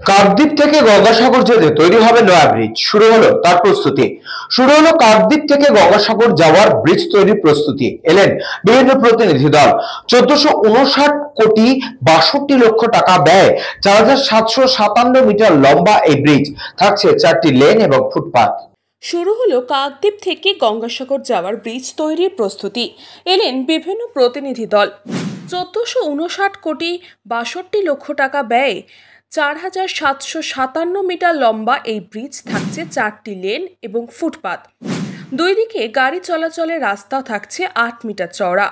কাকদ্বীপ থেকে গঙ্গাসাগর যেতে তৈরি হবে নয়া ব্রিজ, শুরু হলো তার প্রস্তুতি। কাকদ্বীপ থেকে গঙ্গাসাগর যাওয়ার ব্রিজ তৈরির প্রস্তুতি। এলেন বিভিন্ন প্রতিনিধি দল। 1459 কোটি 62 লক্ষ টাকা ব্যয়, 4757 মিটার লম্বা এই ব্রিজ। থাকছে 4টি লেন এবং ফুটপাত। শুরু হলো কাকদ্বীপ থেকে গঙ্গাসাগর যাওয়ার ব্রিজ তৈরির প্রস্তুতি। এলেন বিভিন্ন প্রতিনিধি দল। 1459 কোটি 62 লক্ষ টাকা ব্যয়ে 4757 মিটার লম্বা এই ব্রিজ। থাকছে 4টি লেন এবং ফুটপাত। দুই দিকে গাড়ি চলাচলের রাস্তা থাকছে 8 মিটার চওড়া।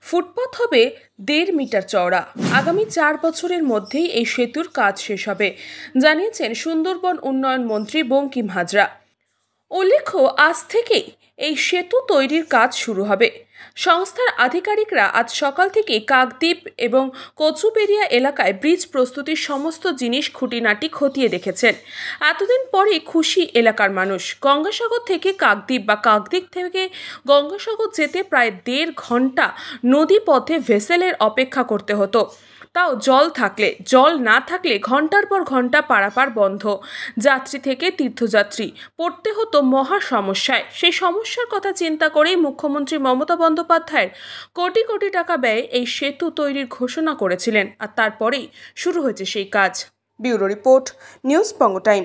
ফুটপাত হবে 1.5 মিটার চওড়া। আগামী 4 বছরের মধ্যেই এই সেতুর কাজ শেষ হবে, জানিয়েছেন সুন্দরবন উন্নয়ন মন্ত্রী বঙ্কিম হাজরা। উল্লেখ্য, আজ থেকেই এই সেতু তৈরির কাজ শুরু হবে। সংস্থার আধিকারিকরা আজ সকাল থেকে কাকদ্বীপ এবং কচুবেড়িয়া এলাকায় ব্রিজ প্রস্তুতির সমস্ত জিনিস খুঁটিনাটি খতিয়ে দেখেছেন। এতদিন পরে খুশি এলাকার মানুষ। গঙ্গাসাগর থেকে কাকদ্বীপ বা কাকদ্বীপ থেকে গঙ্গাসাগর যেতে প্রায় 1.5 ঘন্টা নদী পথে ভেসেলের অপেক্ষা করতে হতো, তাও জল থাকলে। জল না থাকলে ঘন্টার পর ঘন্টা পারাপার বন্ধ। যাত্রী থেকে তীর্থযাত্রী পড়তে হতো মহা সমস্যায়। সেই সমস্যার কথা চিন্তা করেই মুখ্যমন্ত্রী মমতা বন্দ্যোপাধ্যায়ের কোটি কোটি টাকা ব্যয়ে এই সেতু তৈরির ঘোষণা করেছিলেন, আর তারপরেই শুরু হয়েছে সেই কাজ। ব্যুরো রিপোর্ট, নিউজ বঙ্গ টাইম।